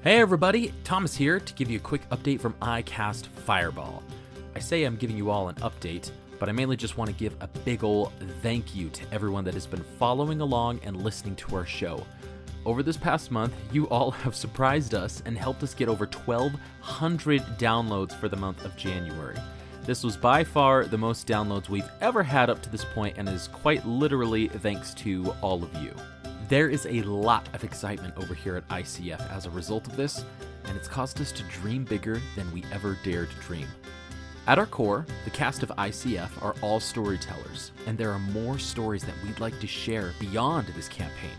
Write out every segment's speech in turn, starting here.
Hey everybody, Thomas here to give you a quick update from iCast Fireball. I say I'm giving you all an update, but I mainly just want to give a big ol' thank you to everyone that has been following along and listening to our show. Over this past month, you all have surprised us and helped us get over 1,200 downloads for the month of January. This was by far the most downloads we've ever had up to this point and is quite literally thanks to all of you. There is a lot of excitement over here at ICF as a result of this, and it's caused us to dream bigger than we ever dared dream. At our core, the cast of ICF are all storytellers, and there are more stories that we'd like to share beyond this campaign.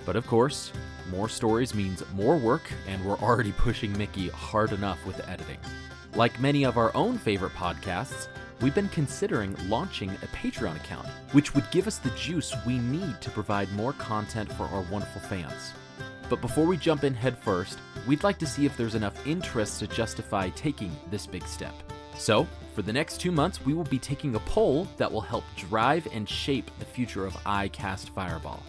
But of course, more stories means more work, and we're already pushing Mickey hard enough with the editing. Like many of our own favorite podcasts, we've been considering launching a Patreon account, which would give us the juice we need to provide more content for our wonderful fans. But before we jump in head first, we'd like to see if there's enough interest to justify taking this big step. So, for the next 2 months, we will be taking a poll that will help drive and shape the future of iCast Fireball.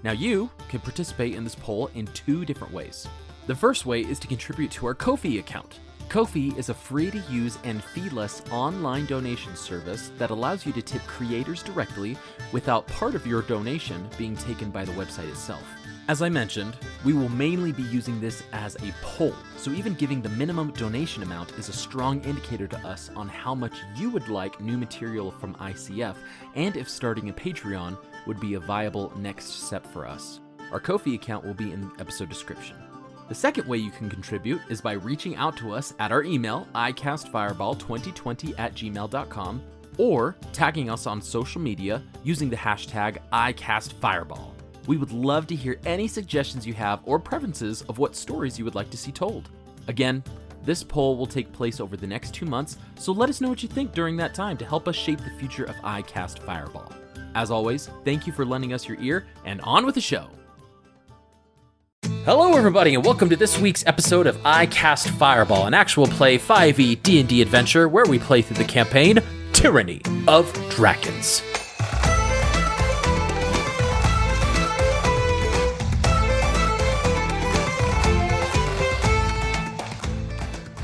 Now you can participate in this poll in 2 different ways. The first way is to contribute to our Ko-fi account. Ko-fi is a free-to-use and fee-less online donation service that allows you to tip creators directly without part of your donation being taken by the website itself. As I mentioned, we will mainly be using this as a poll, so even giving the minimum donation amount is a strong indicator to us on how much you would like new material from ICF and if starting a Patreon would be a viable next step for us. Our Ko-fi account will be in the episode description. The second way you can contribute is by reaching out to us at our email, icastfireball2020@gmail.com, or tagging us on social media using the hashtag #ICastFireball. We would love to hear any suggestions you have or preferences of what stories you would like to see told. Again, this poll will take place over the next 2 months, so let us know what you think during that time to help us shape the future of iCast Fireball. As always, thank you for lending us your ear, and on with the show! Hello everybody, and welcome to this week's episode of iCast Fireball, an actual play 5e D&D adventure where we play through the campaign Tyranny of Dragons.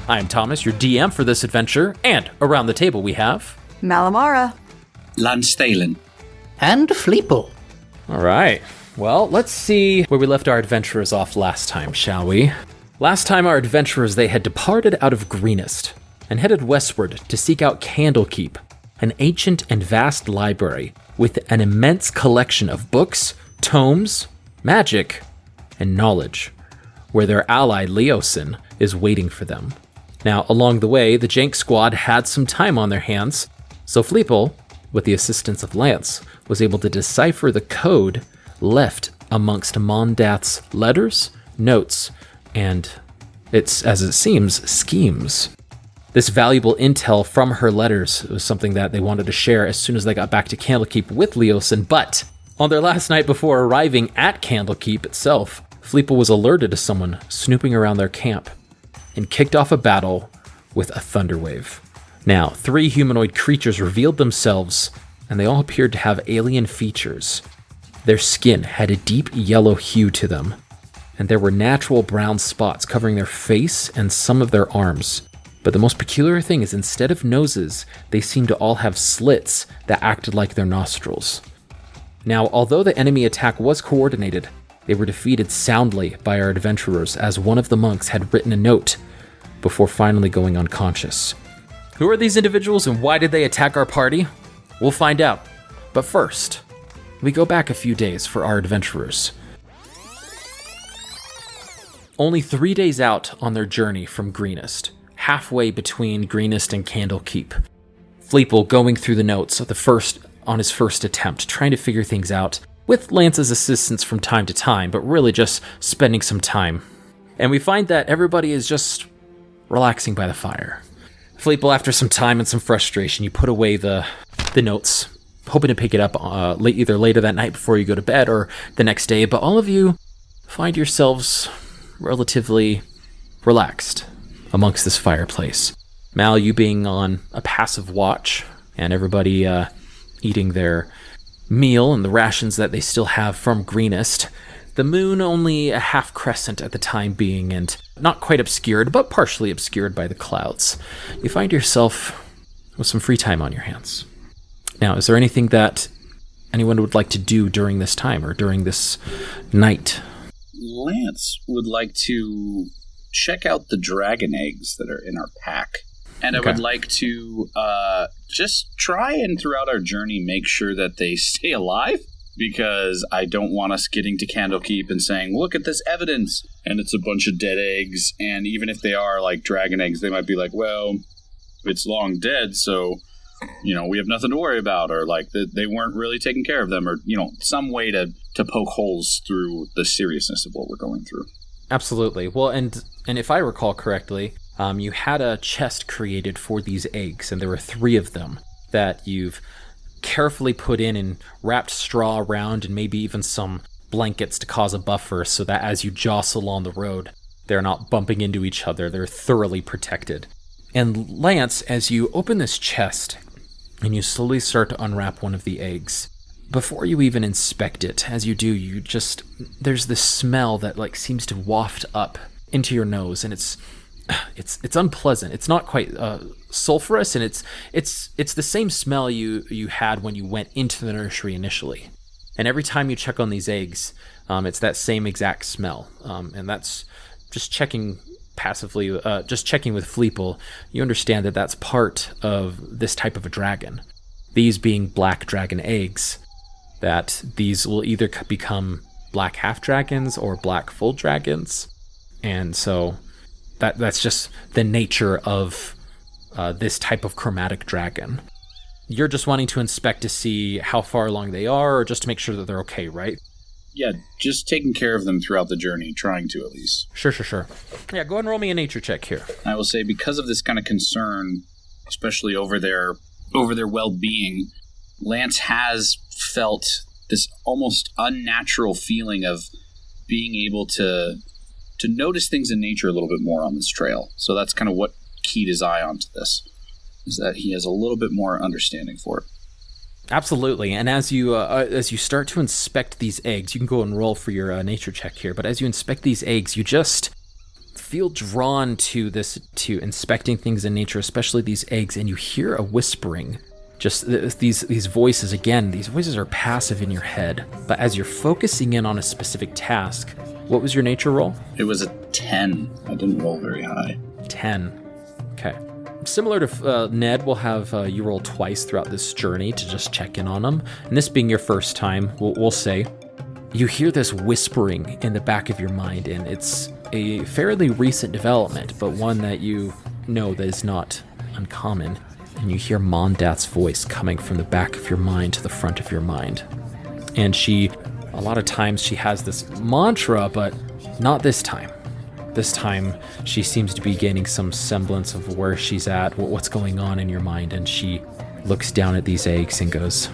I am Thomas, your DM for this adventure, and around the table we have... Malamara. Landstalen. And Fleeple. All right. Well, let's see where we left our adventurers off last time, shall we? Last time our adventurers, they had departed out of Greenest and headed westward to seek out Candlekeep, an ancient and vast library with an immense collection of books, tomes, magic, and knowledge, where their ally Leosin is waiting for them. Now, along the way, the Jank squad had some time on their hands, so Fleeple, with the assistance of Lance, was able to decipher the code left amongst Mondath's letters, notes, and, as it seems, schemes. This valuable intel from her letters was something that they wanted to share as soon as they got back to Candlekeep with Leosin, but on their last night before arriving at Candlekeep itself, Fleeple was alerted to someone snooping around their camp and kicked off a battle with a thunderwave. Now, 3 humanoid creatures revealed themselves, and they all appeared to have alien features. Their skin had a deep yellow hue to them, and there were natural brown spots covering their face and some of their arms. But the most peculiar thing is instead of noses, they seemed to all have slits that acted like their nostrils. Now, although the enemy attack was coordinated, they were defeated soundly by our adventurers as one of the monks had written a note before finally going unconscious. Who are these individuals and why did they attack our party? We'll find out. But first, we go back a few days for our adventurers. Only 3 days out on their journey from Greenest, halfway between Greenest and Candlekeep, Fleeple going through the notes on his first attempt, trying to figure things out, with Lance's assistance from time to time, but really just spending some time. And we find that everybody is just relaxing by the fire. Fleeple, after some time and some frustration, you put away the notes, hoping to pick it up either later that night before you go to bed or the next day, but all of you find yourselves relatively relaxed amongst this fireplace. Mal, you being on a passive watch, and everybody eating their meal and the rations that they still have from Greenest. The moon only a half crescent at the time being, and not quite obscured, but partially obscured by the clouds. You find yourself with some free time on your hands. Now, is there anything that anyone would like to do during this time or during this night? Lance would like to check out the dragon eggs that are in our pack. And I would like to just try and throughout our journey make sure that they stay alive. Because I don't want us getting to Candlekeep and saying, look at this evidence, and it's a bunch of dead eggs, and even if they are, like, dragon eggs, they might be like, well, it's long dead, so, we have nothing to worry about, or, like, they weren't really taking care of them, or, some way to poke holes through the seriousness of what we're going through. Absolutely. Well, and if I recall correctly, you had a chest created for these eggs, and there were 3 of them that you've carefully put in and wrapped straw around and maybe even some blankets to cause a buffer so that as you jostle on the road, they're not bumping into each other. They're thoroughly protected. And Lance, as you open this chest and you slowly start to unwrap one of the eggs, before you even inspect it, as you do, there's this smell that seems to waft up into your nose, and it's unpleasant. It's not quite sulfurous, and it's the same smell you had when you went into the nursery initially. And every time you check on these eggs, it's that same exact smell. And that's just checking passively, just checking with Fleeple. You understand that that's part of this type of a dragon. These being black dragon eggs, that these will either become black half dragons or black full dragons. And so that's just the nature of this type of chromatic dragon. You're just wanting to inspect to see how far along they are, or just to make sure that they're okay, right? Yeah, just taking care of them throughout the journey, trying to at least. Sure. Yeah, go ahead and roll me a nature check here. I will say, because of this kind of concern, especially over their well-being, Lance has felt this almost unnatural feeling of being able to notice things in nature a little bit more on this trail. So that's kind of what keyed his eye onto this, is that he has a little bit more understanding for it. Absolutely. And as you start to inspect these eggs, you can go and roll for your nature check here, but as you inspect these eggs, you just feel drawn to inspecting things in nature, especially these eggs, and you hear a whispering. Just these voices, again, these voices are passive in your head, but as you're focusing in on a specific task. What was your nature roll? It was a 10. I didn't roll very high. 10. Okay. Similar to Ned, we'll have you roll twice throughout this journey to just check in on them. And this being your first time, we'll say, you hear this whispering in the back of your mind, and it's a fairly recent development, but one that you know that is not uncommon. And you hear Mondath's voice coming from the back of your mind to the front of your mind. And a lot of times she has this mantra, but not this time. This time she seems to be gaining some semblance of where she's at, what's going on in your mind, and she looks down at these eggs and goes,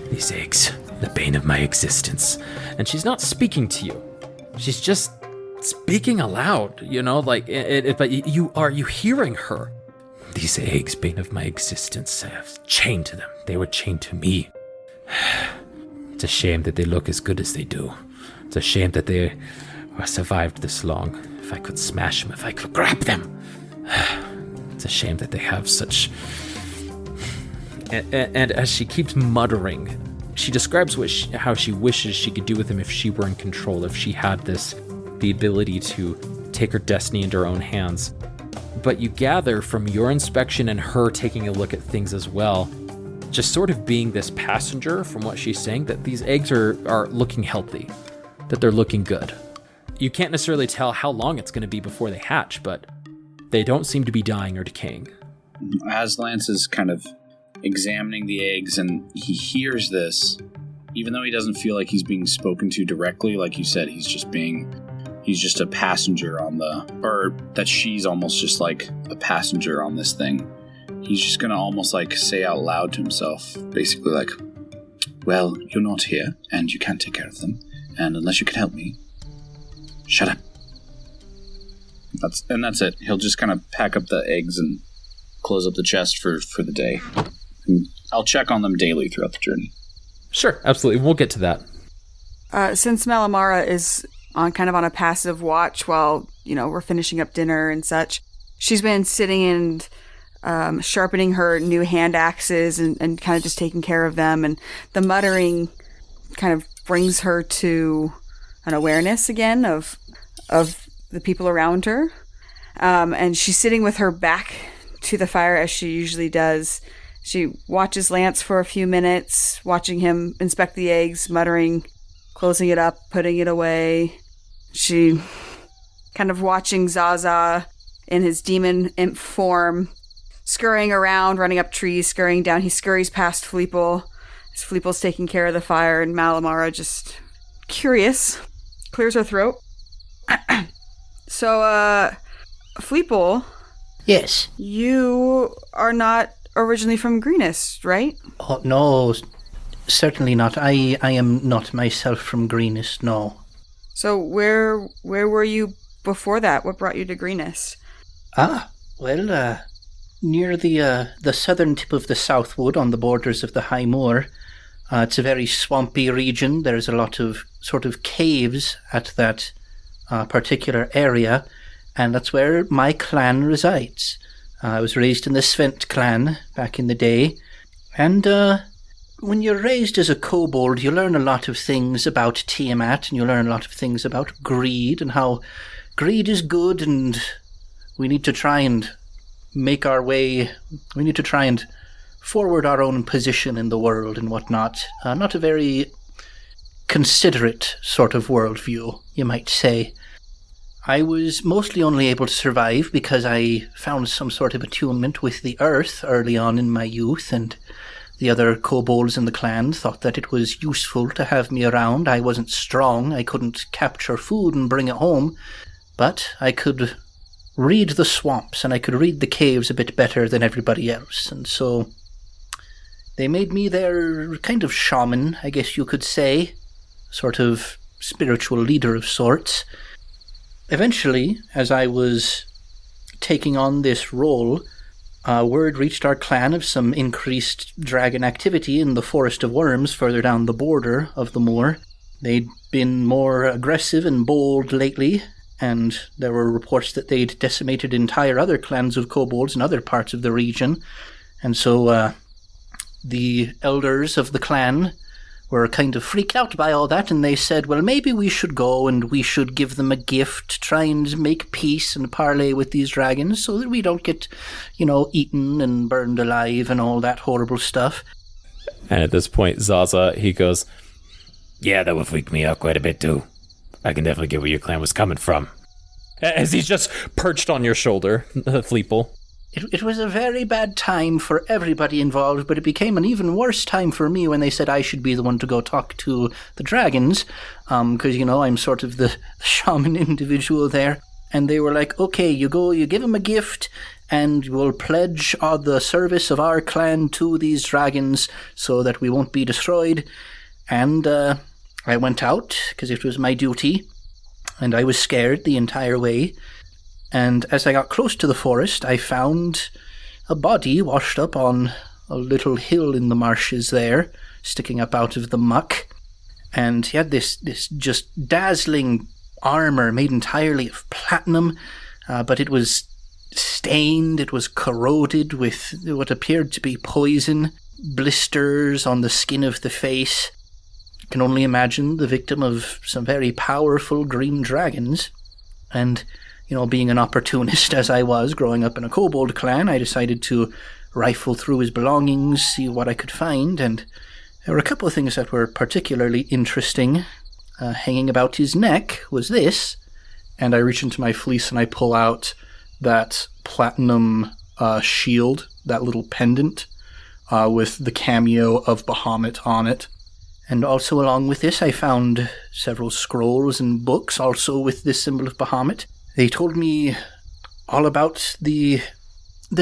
"These eggs, the bane of my existence." And she's not speaking to you. She's just speaking aloud, but you hearing her? "These eggs, bane of my existence, I have chained to them. They were chained to me. It's a shame that they look as good as they do. It's a shame that they survived this long. If I could smash them, if I could grab them. It's a shame that they have such..." And as she keeps muttering, she describes how she wishes she could do with them if she were in control, if she had the ability to take her destiny into her own hands. But you gather from your inspection and her taking a look at things as well, just sort of being this passenger from what she's saying, that these eggs are looking healthy, that they're looking good. You can't necessarily tell how long it's going to be before they hatch, but they don't seem to be dying or decaying. As Lance is kind of examining the eggs and he hears this, even though he doesn't feel like he's being spoken to directly, like you said, he's just a passenger or that she's almost just like a passenger on this thing. He's just going to almost say out loud to himself, basically like, "Well, you're not here, and you can't take care of them, and unless you can help me, shut up." That's it. He'll just kind of pack up the eggs and close up the chest for the day. And I'll check on them daily throughout the journey. Sure, absolutely. We'll get to that. Since Malamara is on a passive watch while, we're finishing up dinner and such, she's been sitting and sharpening her new hand axes and kind of just taking care of them. And the muttering kind of brings her to an awareness again of the people around her. And she's sitting with her back to the fire as she usually does. She watches Lance for a few minutes, watching him inspect the eggs, muttering, closing it up, putting it away. She kind of watching Zaza in his demon imp form, scurrying around, running up trees, scurrying down. He scurries past Fleeple as Fleeple's taking care of the fire, and Malamara, just curious, clears her throat. So, Fleeple. Yes. You are not originally from Greenest, right? Oh, no, certainly not. I am not myself from Greenest, no. So where were you before that? What brought you to Greenest? Well, near the southern tip of the Southwood on the borders of the High Moor. It's a very swampy region. There's a lot of sort of caves at that particular area, and that's where my clan resides. I was raised in the Svent clan back in the day, and when you're raised as a kobold, you learn a lot of things about Tiamat, and you learn a lot of things about greed, and how greed is good, and we need to try and make our way, we need to try and forward our own position in the world and whatnot. Not a very considerate sort of worldview, you might say. I was mostly only able to survive because I found some sort of attunement with the earth early on in my youth, and the other kobolds in the clan thought that it was useful to have me around. I wasn't strong, I couldn't capture food and bring it home, but I could read the swamps and I could read the caves a bit better than everybody else, and so they made me their kind of shaman, I guess you could say, sort of spiritual leader of sorts. Eventually, as I was taking on this role, word reached our clan of some increased dragon activity in the Forest of Worms further down the border of the moor. They'd been more aggressive and bold lately, and there were reports that they'd decimated entire other clans of kobolds in other parts of the region. And so the elders of the clan were kind of freaked out by all that, and they said, well, maybe we should go and we should give them a gift, try and make peace and parley with these dragons so that we don't get, eaten and burned alive and all that horrible stuff. And at this point, Zaza, he goes, yeah, that would freak me out quite a bit too. I can definitely get where your clan was coming from. As he's just perched on your shoulder, Fleeple. It was a very bad time for everybody involved, but it became an even worse time for me when they said I should be the one to go talk to the dragons, because, I'm sort of the shaman individual there. And they were like, okay, you go, you give them a gift, and we'll pledge the service of our clan to these dragons so that we won't be destroyed. And I went out, because it was my duty, and I was scared the entire way. And as I got close to the forest, I found a body washed up on a little hill in the marshes there, sticking up out of the muck. And he had this just dazzling armor made entirely of platinum, but it was stained, it was corroded with what appeared to be poison, blisters on the skin of the face. I can only imagine the victim of some very powerful green dragons. And being an opportunist as I was growing up in a kobold clan, I decided to rifle through his belongings, see what I could find, and there were a couple of things that were particularly interesting. Hanging about his neck was this, and I reach into my fleece and I pull out that platinum shield, that little pendant, with the cameo of Bahamut on it. And also along with this, I found several scrolls and books, also with this symbol of Bahamut. They told me all about the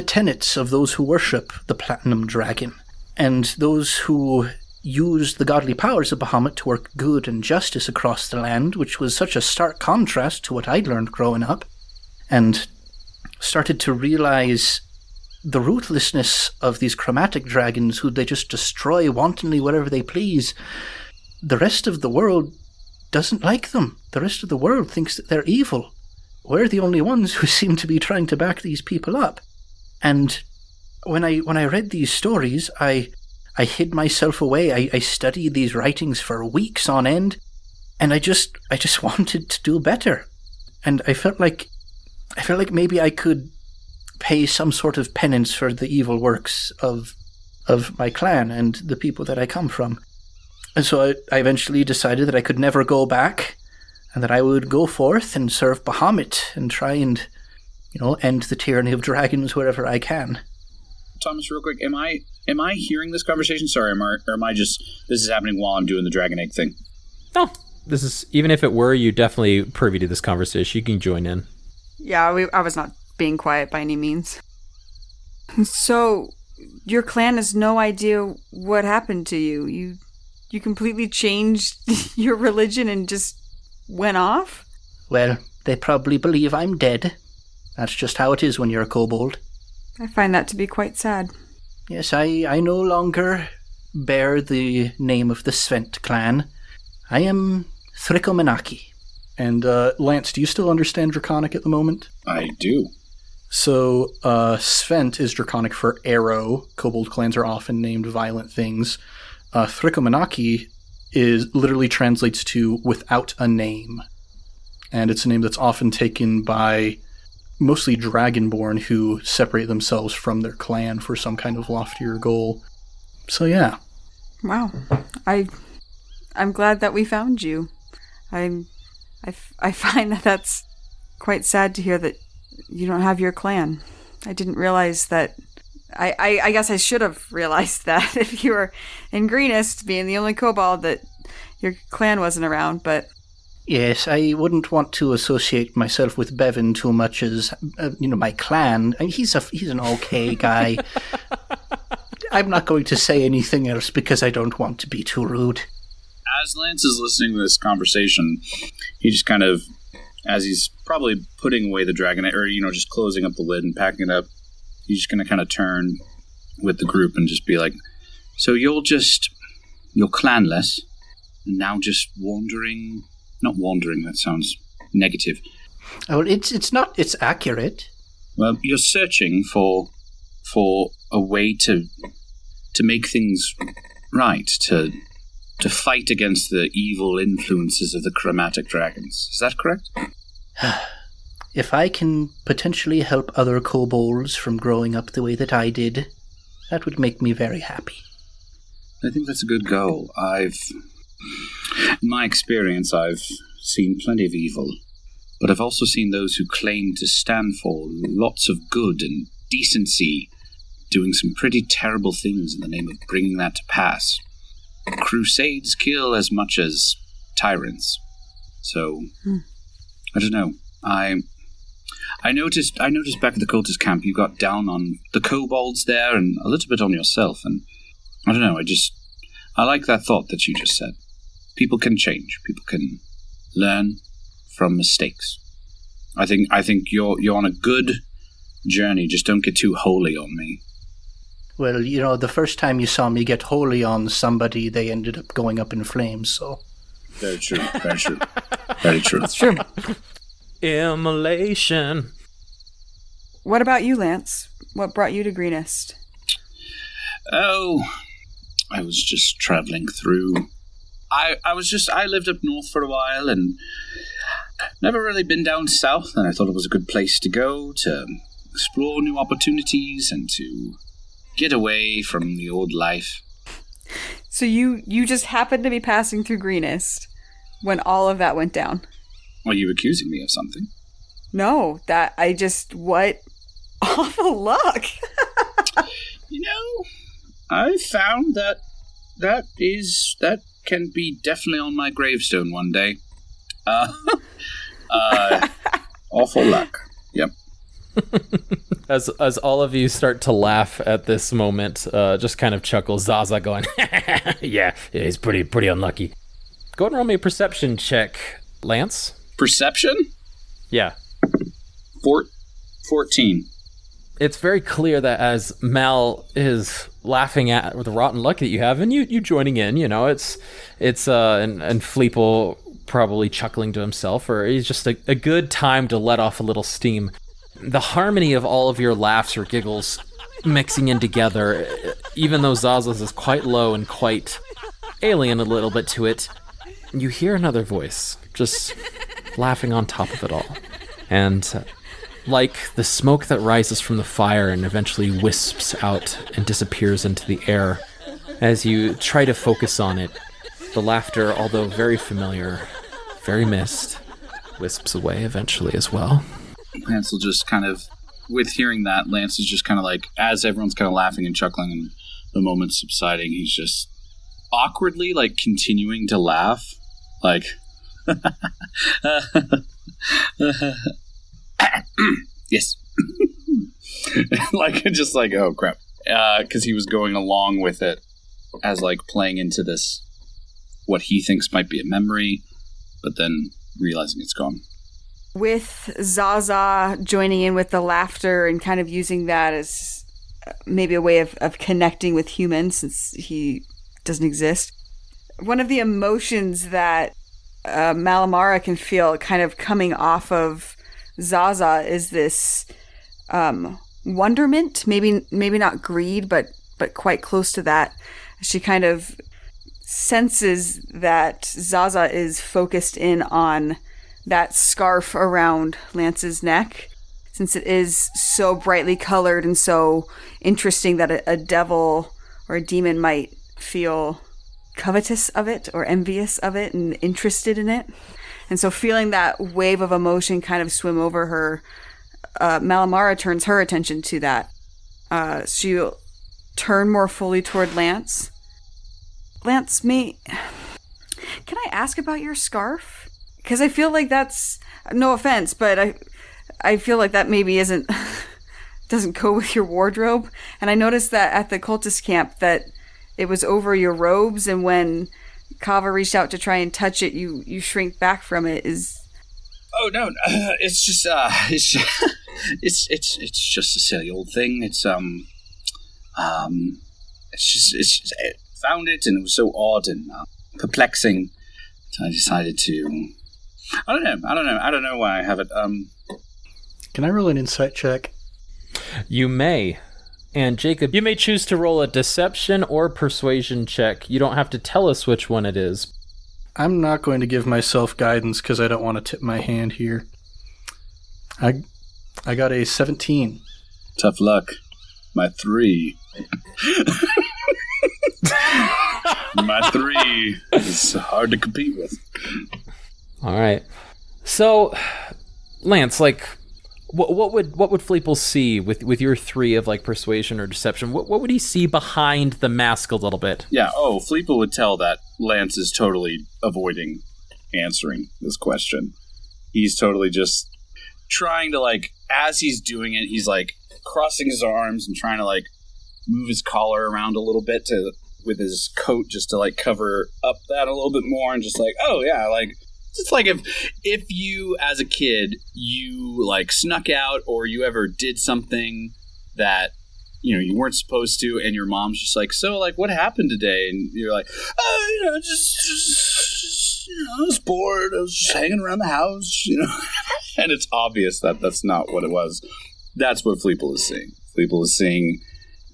tenets of those who worship the Platinum Dragon, and those who use the godly powers of Bahamut to work good and justice across the land, which was such a stark contrast to what I'd learned growing up, and started to realize the ruthlessness of these chromatic dragons who they just destroy wantonly whatever they please. The rest of the world doesn't like them. The rest of the world thinks that they're evil. We're the only ones who seem to be trying to back these people up. And when I read these stories, I hid myself away. I studied these writings for weeks on end, and I just wanted to do better. And I felt like maybe I could pay some sort of penance for the evil works of my clan and the people that I come from. And so I eventually decided that I could never go back, and that I would go forth and serve Bahamut and try and, end the tyranny of dragons wherever I can. Thomas, real quick, am I hearing this conversation? Sorry, or am I just, this is happening while I'm doing the dragon egg thing? No, this is, even if it were, you definitely privy to this conversation. You can join in. Yeah, I was not being quiet by any means. So, your clan has no idea what happened to you. You completely changed your religion and just went off? Well, they probably believe I'm dead. That's just how it is when you're a kobold. I find that to be quite sad. Yes, I no longer bear the name of the Svent clan. I am Thrikomanaki. And, Lance, do you still understand Draconic at the moment? I do. So, Svent is Draconic for arrow. Kobold clans are often named violent things. Thrikomanaki literally translates to without a name. And it's a name that's often taken by mostly Dragonborn who separate themselves from their clan for some kind of loftier goal. So, yeah. Wow. I'm glad that we found you. I find that that's quite sad to hear that you don't have your clan. I didn't realize that. I guess I should have realized that if you were in Greenest, being the only kobold, that your clan wasn't around, but... Yes, I wouldn't want to associate myself with Bevan too much as, my clan. I mean, he's an okay guy. I'm not going to say anything else because I don't want to be too rude. As Lance is listening to this conversation, he just kind of, as he's probably putting away the dragon, or, just closing up the lid and packing it up, he's just going to kind of turn with the group and just be like, so you're clanless, and now just wandering... Not wandering, that sounds negative. Oh, it's accurate. Well, you're searching for a way to make things right, to fight against the evil influences of the chromatic dragons. Is that correct? If I can potentially help other kobolds from growing up the way that I did, that would make me very happy. I think that's a good goal. In my experience, I've seen plenty of evil, but I've also seen those who claim to stand for lots of good and decency doing some pretty terrible things in the name of bringing that to pass. Crusades kill as much as tyrants. So, I don't know. I noticed back at the cultist camp you got down on the kobolds there and a little bit on yourself, and I don't know, I like that thought that you just said. People can change. People can learn from mistakes. I think you're on a good journey. Just don't get too holy on me. Well, the first time you saw me get holy on somebody, they ended up going up in flames, so... Very true. Very true. Very true. That's true. Immolation. What about you, Lance? What brought you to Greenest? Oh, I was just traveling through... I lived up north for a while and never really been down south, and I thought it was a good place to go to explore new opportunities and to get away from the old life. So you just happened to be passing through Greenest when all of that went down? Are you accusing me of something? No, what awful luck. I found that can be definitely on my gravestone one day. Awful luck. Yep. As all of you start to laugh at this moment, just kind of chuckle, Zaza going, yeah, he's pretty unlucky. Go ahead and roll me a perception check, Lance. Perception? Yeah. 14. It's very clear that as Mal is laughing at the rotten luck that you have, and you joining in, and Fleeple probably chuckling to himself, or it's just a good time to let off a little steam. The harmony of all of your laughs or giggles mixing in together, even though Zaza's is quite low and quite alien a little bit to it, you hear another voice just laughing on top of it all. And like the smoke that rises from the fire and eventually wisps out and disappears into the air, as you try to focus on it, the laughter, although very familiar, very missed, wisps away eventually as well. Lance will just kind of, with hearing that, Lance is just kind of like, as everyone's kind of laughing and chuckling and the moment's subsiding, he's just awkwardly, like, continuing to laugh. Like, yes. Like, just like, oh, crap. Because he was going along with it as, like, playing into this, what he thinks might be a memory, but then realizing it's gone. With Zaza joining in with the laughter and kind of using that as maybe a way of connecting with humans since he doesn't exist. One of the emotions that Malamara can feel kind of coming off of Zaza is this wonderment, maybe not greed, but quite close to that. She kind of senses that Zaza is focused in on that scarf around Lance's neck, since it is so brightly colored and so interesting that a devil or a demon might feel covetous of it or envious of it and interested in it. And so feeling that wave of emotion kind of swim over her, Malamara turns her attention to that. She'll turn more fully toward Lance. Lance, can I ask about your scarf? Because I feel like that's, no offense, but I feel like that maybe doesn't go with your wardrobe. And I noticed that at the cultist camp that it was over your robes, and when Kava reached out to try and touch it, you shrink back from it. Oh no, it's just it's just a silly old thing. It's found it and it was so odd and perplexing. So I decided to. I don't know why I have it. Can I roll an insight check? You may. And Jacob, you may choose to roll a deception or persuasion check. You don't have to tell us which one it is. I'm not going to give myself guidance because I don't want to tip my hand here. I got a 17. Tough luck. My 3. My 3 is hard to compete with. All right. So, Lance, like, what would Fleeple see with your 3 of like persuasion or deception? What would he see behind the mask a little bit? Yeah. Oh, Fleeple would tell that Lance is totally avoiding answering this question. He's totally just trying to, like, as he's doing it, he's like crossing his arms and trying to like move his collar around a little bit with his coat just to like cover up that a little bit more, and just like, oh yeah, like. It's like if you, as a kid, you like snuck out or you ever did something that, you know, you weren't supposed to, and your mom's just like, so, like, what happened today? And you're like, oh, you know, just I was bored. I was just hanging around the house, you know. And it's obvious that that's not what it was. That's what Fleeple is seeing. Fleeple is seeing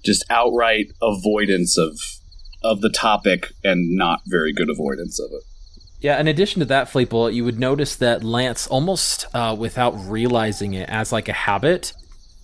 just outright avoidance of the topic and not very good avoidance of it. Yeah, in addition to that, Fleeple, you would notice that Lance, almost without realizing it as like a habit,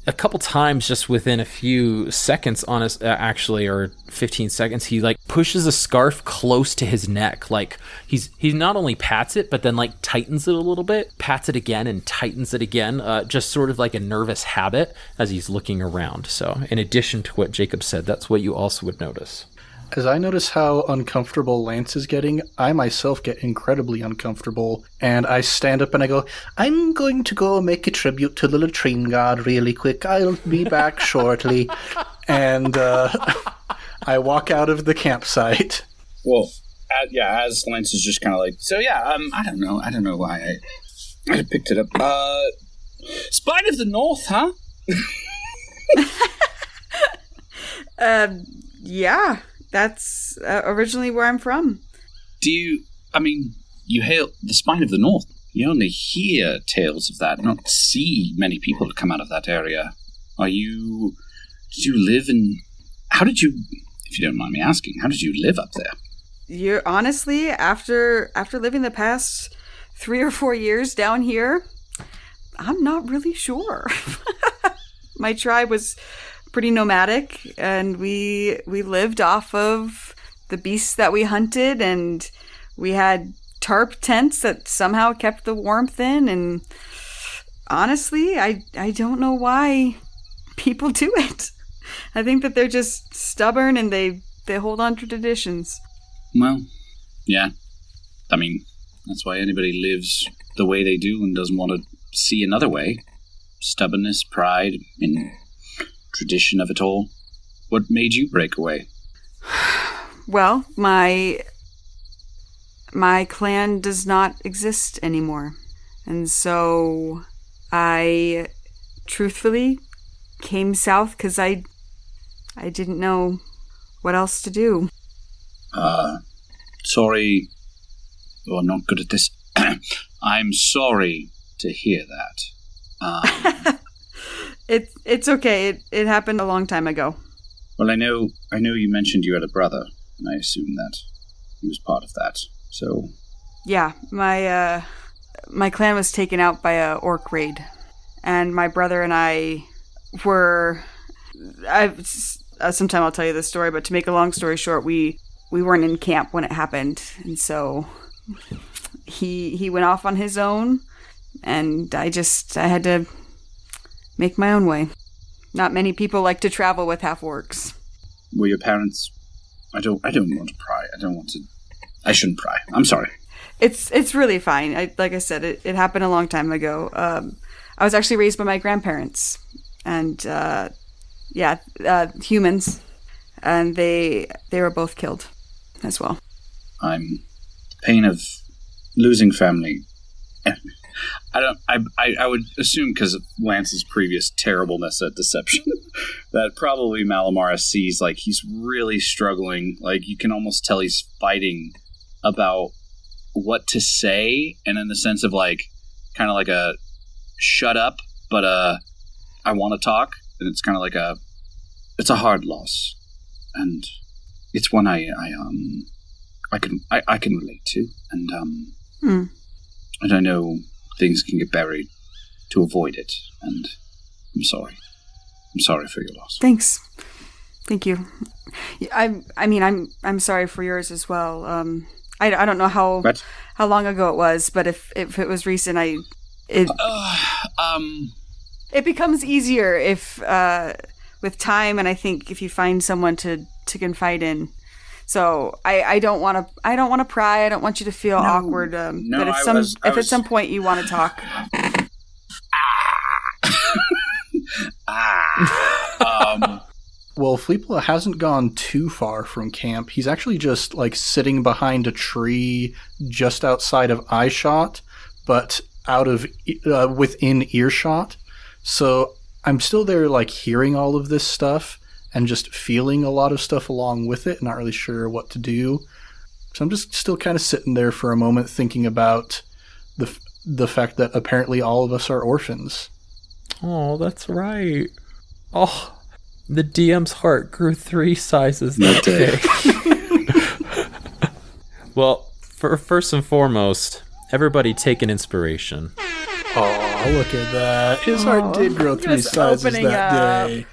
a couple times just within a few seconds, actually, or 15 seconds, he like pushes a scarf close to his neck. Like he's not only pats it, but then like tightens it a little bit, pats it again and tightens it again, just sort of like a nervous habit as he's looking around. So in addition to what Jacob said, that's what you also would notice. As I notice how uncomfortable Lance is getting, I myself get incredibly uncomfortable, and I stand up and I go, I'm going to go make a tribute to the latrine god really quick. I'll be back shortly. And I walk out of the campsite. Well, as Lance is just kind of like, so yeah, I don't know why I picked it up. Spine of the North, huh? Yeah. That's originally where I'm from. Do you You hail the spine of the north. You only hear tales of that. You don't see many people come out of that area. Did you live in... How did you, if you don't mind me asking, how did you live up there? You're honestly, after living the past 3 or 4 years down here, I'm not really sure. My tribe was pretty nomadic, and we lived off of the beasts that we hunted, and we had tarp tents that somehow kept the warmth in, and honestly, I don't know why people do it. I think that they're just stubborn and they hold on to traditions. Well, yeah. I mean, that's why anybody lives the way they do and doesn't want to see another way. Stubbornness, pride, and tradition of it all. What made you break away? Well, my clan does not exist anymore. And so I truthfully came south because I didn't know what else to do. Sorry. You're not good at this. I'm sorry to hear that. It's okay. It happened a long time ago. Well, I know you mentioned you had a brother, and I assume that he was part of that. So, yeah, my clan was taken out by a orc raid, and my brother and I were. Sometime I'll tell you this story, but to make a long story short, we weren't in camp when it happened, and so he went off on his own, and I had to make my own way. Not many people like to travel with half orcs. Were your parents? I don't want to pry. I shouldn't pry. I'm sorry. It's really fine. Like I said, it happened a long time ago. I was actually raised by my grandparents, and humans, and they were both killed as well. I'm pain of losing family. I would assume because of Lance's previous terribleness at deception that probably Malamara sees like he's really struggling. Like you can almost tell he's fighting about what to say, and in the sense of like kind of like a shut up, but I want to talk, and it's kind of like it's a hard loss, and it's one I can relate to, and and I know things can get buried to avoid it, and I'm sorry. I'm sorry for your loss. Thanks. Thank you. I'm sorry for yours as well. I don't know how long ago it was, but if it was recent, it becomes easier if with time, and I think if you find someone to confide in. So I don't want to pry. I don't want you to feel awkward. But if at some point you want to talk. Well, Fleeple hasn't gone too far from camp. He's actually just like sitting behind a tree just outside of eyeshot, but out of within earshot. So I'm still there, like hearing all of this stuff and just feeling a lot of stuff along with it. Not really sure what to do. So I'm just still kind of sitting there for a moment, thinking about the fact that apparently all of us are orphans. Oh, that's right. Oh. The DM's heart grew 3 sizes that day. Well, first and foremost, everybody take an inspiration. Oh, look at that. His heart did grow 3 sizes that day.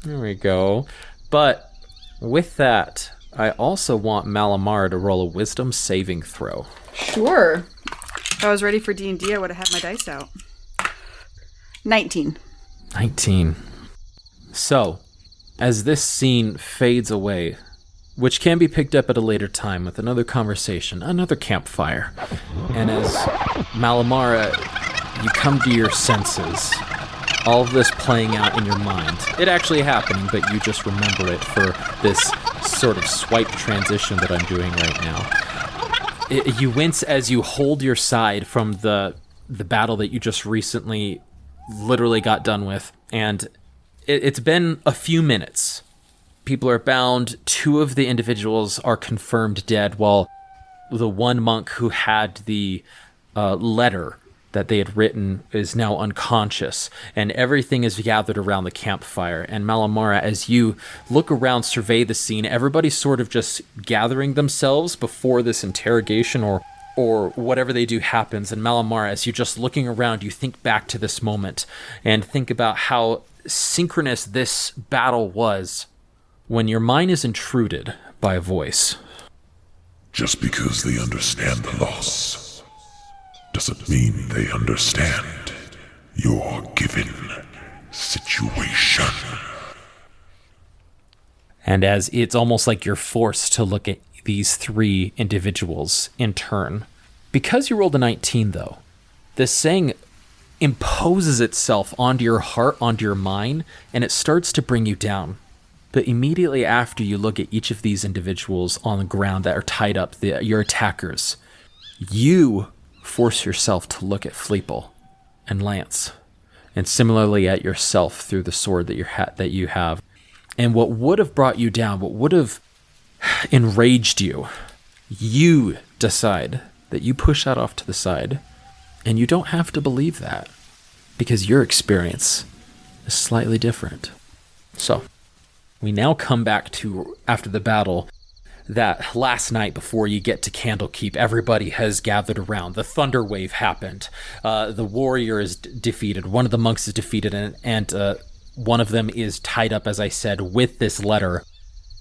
There we go. But with that, I also want Malamar to roll a wisdom saving throw. Sure. If I was ready for D&D, I would have had my dice out. 19. So, as this scene fades away, which can be picked up at a later time with another conversation, another campfire, and as Malamara, you come to your senses, all of this playing out in your mind. It actually happening, but you just remember it for this sort of swipe transition that I'm doing right now. You wince as you hold your side from the battle that you just recently literally got done with, and it's been a few minutes. People are bound. 2 of the individuals are confirmed dead, while the one monk who had the letter that they had written is now unconscious, and everything is gathered around the campfire. And Malamara, as you look around, survey the scene, everybody's sort of just gathering themselves before this interrogation or whatever they do happens. And Malamara, as you're just looking around, you think back to this moment and think about how synchronous this battle was when your mind is intruded by a voice. Just because they understand the loss doesn't mean they understand your given situation. And as it's almost like you're forced to look at these three individuals in turn. Because you rolled a 19, though, this saying imposes itself onto your heart, onto your mind, and it starts to bring you down. But immediately after you look at each of these individuals on the ground that are tied up, your attackers, you force yourself to look at Fleeple and Lance, and similarly at yourself through the sword that you have. And what would have brought you down, what would have enraged you, you decide that you push that off to the side, and you don't have to believe that, because your experience is slightly different. So, we now come back to, after the battle, that last night before you get to Candlekeep, everybody has gathered around. The thunder wave happened. The warrior is defeated. One of the monks is defeated, and one of them is tied up, as I said, with this letter.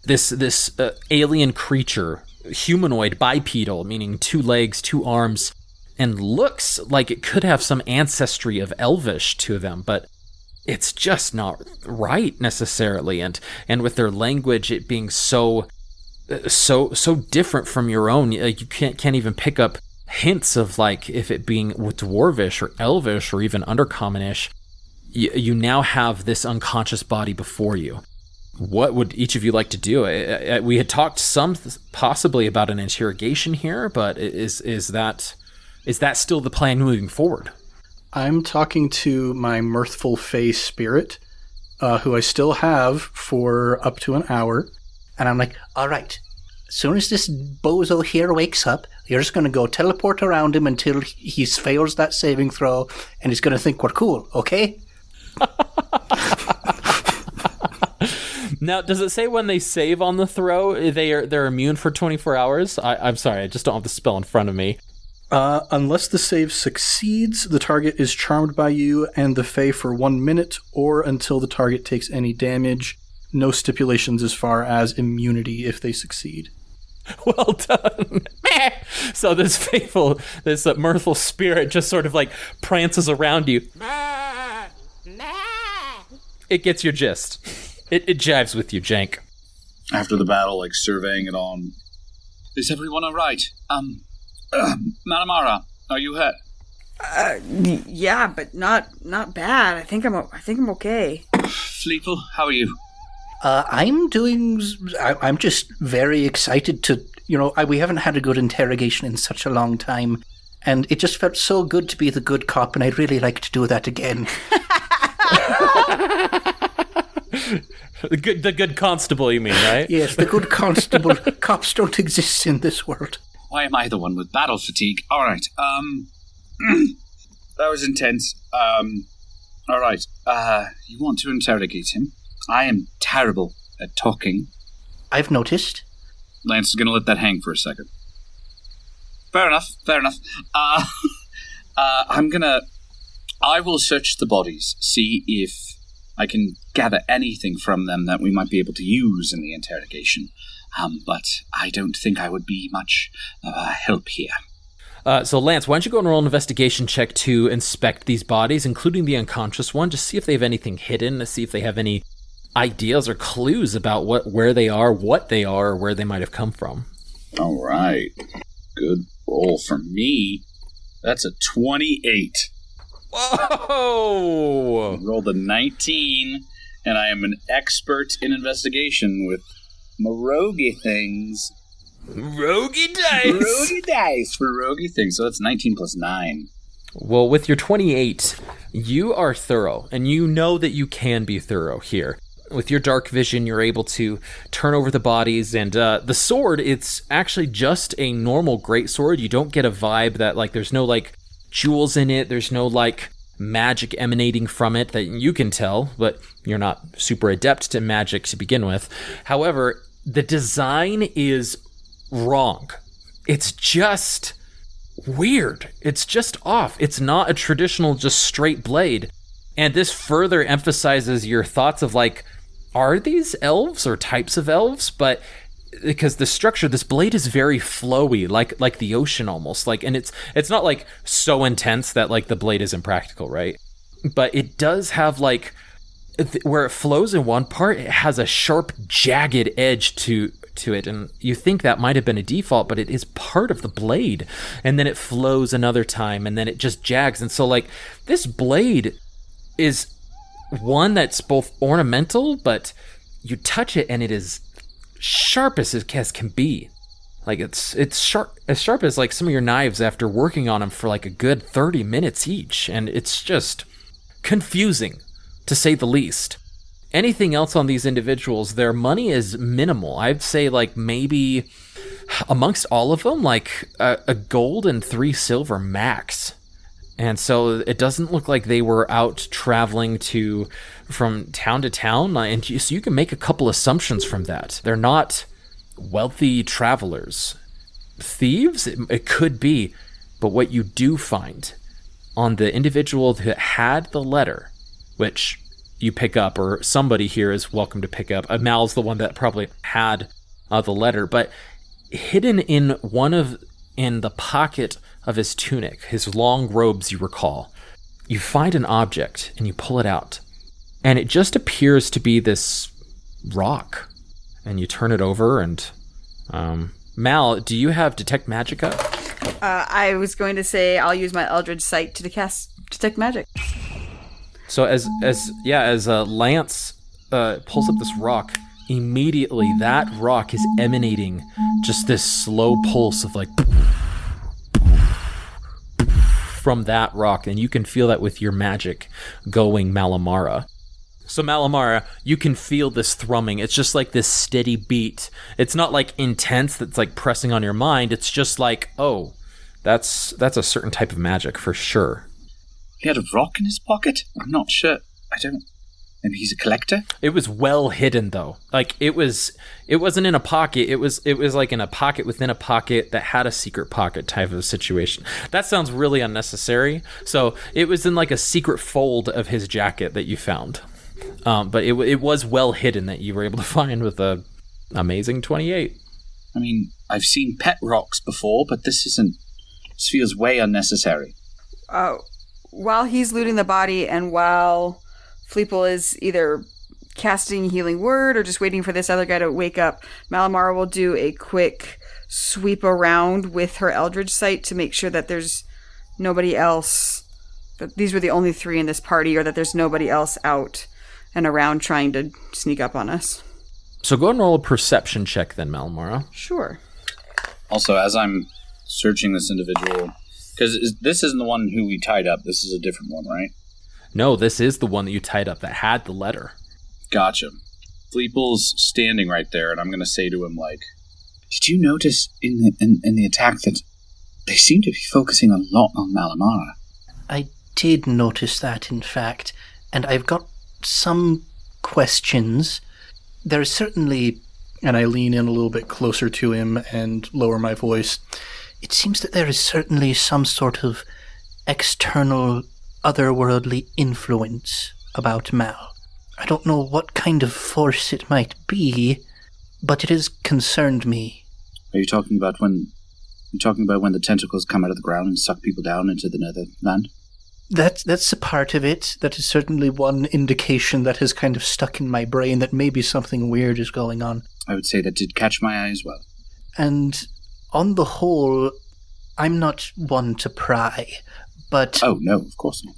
This alien creature, humanoid, bipedal, meaning 2 legs, 2 arms, and looks like it could have some ancestry of Elvish to them, but it's just not right necessarily. And with their language, it being so different from your own, you can't even pick up hints of like if it being Dwarvish or Elvish or even Undercommonish. You now have this unconscious body before you. What would each of you like to do? We had talked possibly about an interrogation here, but is that still the plan moving forward? I'm talking to my mirthful face spirit, who I still have for up to an hour. And I'm like, all right, as soon as this bozo here wakes up, you're just going to go teleport around him until he fails that saving throw, and he's going to think we're cool, okay? Now, does it say when they save on the throw, they're immune for 24 hours? I'm sorry, I just don't have the spell in front of me. Unless the save succeeds, the target is charmed by you and the Fae for 1 minute, or until the target takes any damage. No stipulations as far as immunity if they succeed. Well done. So this mirthful spirit just sort of like prances around you. It gets your gist. It jives with you, Jank. After the battle, like surveying it all. Is everyone all right? Malamara, are you hurt? Yeah, but not bad. I think I'm okay. Fleeple, how are you? I'm just very excited to, we haven't had a good interrogation in such a long time, and it just felt so good to be the good cop, and I'd really like to do that again. The good constable, you mean, right? Yes, the good constable. Cops don't exist in this world. Why am I the one with battle fatigue? All right. That was intense. All right. You want to interrogate him? I am terrible at talking. I've noticed. Lance is going to let that hang for a second. Fair enough. I will search the bodies, see if I can gather anything from them that we might be able to use in the interrogation. But I don't think I would be much help here. So Lance, why don't you go and roll an investigation check to inspect these bodies, including the unconscious one, just see if they have anything hidden, to see if they have any ideas or clues about where they are, what they are, or where they might have come from. All right. Good roll for me. That's a 28. Whoa! I rolled a 19, and I am an expert in investigation with roguey things. Roguey dice! Roguey dice for roguey things. So that's 19 plus 9. Well, with your 28, you are thorough, and you know that you can be thorough here. with your dark vision, you're able to turn over the bodies, and the sword, it's actually just a normal greatsword. You don't get a vibe that, like, there's no, like, jewels in it. There's no, like, magic emanating from it that you can tell, but you're not super adept to magic to begin with. However, the design is wrong. It's just weird. It's just off. It's not a traditional just straight blade. And this further emphasizes your thoughts of, like, are these elves or types of elves? But because the structure, this blade is very flowy, like the ocean almost. Like, and it's not like so intense that, like, the blade is impractical, right? But it does have, like, where it flows in one part, it has a sharp, jagged edge to it, and you think that might have been a default, but it is part of the blade. And then it flows another time, and then it just jags. And so, like, this blade is one that's both ornamental, but you touch it and it is sharp as it can be. Like, it's sharp, as sharp as, like, some of your knives after working on them for, like, a good 30 minutes each. And it's just confusing, to say the least. Anything else on these individuals, their money is minimal. I'd say, like, maybe amongst all of them, like, a gold and 3 silver max. And so it doesn't look like they were out traveling from town to town. And so you can make a couple assumptions from that. They're not wealthy travelers. Thieves? It could be. But what you do find on the individual that had the letter, which you pick up, or somebody here is welcome to pick up. Mal's the one that probably had the letter, but hidden in the pocket of his tunic, his long robes, you recall, you find an object and you pull it out, and it just appears to be this rock, and you turn it over, and Mal, do you have Detect Magic up? I was going to say I'll use my Eldritch Sight to cast Detect Magic. So as Lance pulls up this rock, immediately that rock is emanating just this slow pulse of, like, from that rock, and you can feel that with your magic going, Malamara. So Malamara, you can feel this thrumming. It's just like this steady beat. It's not, like, intense that's, like, pressing on your mind. It's just like, oh, that's a certain type of magic for sure. He had a rock in his pocket? I'm not sure. Maybe he's a collector? It was well hidden, though. Like, it wasn't in a pocket. It was like in a pocket within a pocket that had a secret pocket type of situation. That sounds really unnecessary. So it was in, like, a secret fold of his jacket that you found. But it was well hidden that you were able to find with a amazing 28. I mean, I've seen pet rocks before, but this feels way unnecessary. While he's looting the body, and while Fleeple is either casting Healing Word or just waiting for this other guy to wake up, Malamara will do a quick sweep around with her Eldritch Sight to make sure that there's nobody else, that these were the only 3 in this party, or that there's nobody else out and around trying to sneak up on us. So go and roll a perception check then, Malamara. Sure. Also, as I'm searching this individual, because this isn't the one who we tied up, this is a different one, right? No, this is the one that you tied up that had the letter. Gotcha. Fleeple's standing right there, and I'm going to say to him, like, did you notice in the attack that they seem to be focusing a lot on Malamara? I did notice that, in fact, and I've got some questions. There's certainly, and I lean in a little bit closer to him and lower my voice, it seems that there is certainly some sort of external, otherworldly influence about Mal. I don't know what kind of force it might be, but it has concerned me. Are you talking about when the tentacles come out of the ground and suck people down into the Netherland? That's a part of it. That is certainly one indication that has kind of stuck in my brain that maybe something weird is going on. I would say that did catch my eye as well. And on the whole, I'm not one to pry, but... Oh, no, of course not.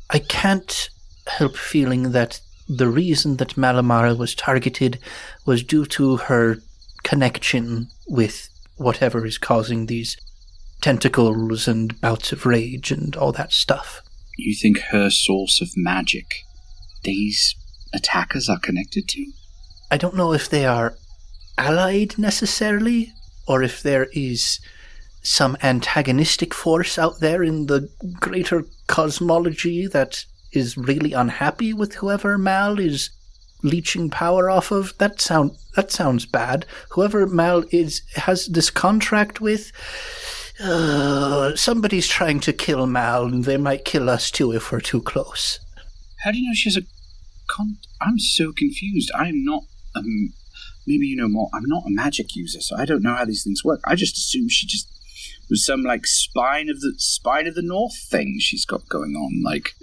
I can't help feeling that the reason that Malamara was targeted was due to her connection with whatever is causing these tentacles and bouts of rage and all that stuff. You think her source of magic, these attackers are connected to? I don't know if they are allied necessarily, or if there is some antagonistic force out there in the greater cosmology that is really unhappy with whoever Mal is leeching power off of. That sounds bad. Whoever Mal has this contract with, somebody's trying to kill Mal, and they might kill us too if we're too close. How do you know she has a I'm so confused. I'm not, maybe you know more. I'm not a magic user, so I don't know how these things work. I just assumed she just was some, like, spine of the north thing she's got going on. Like,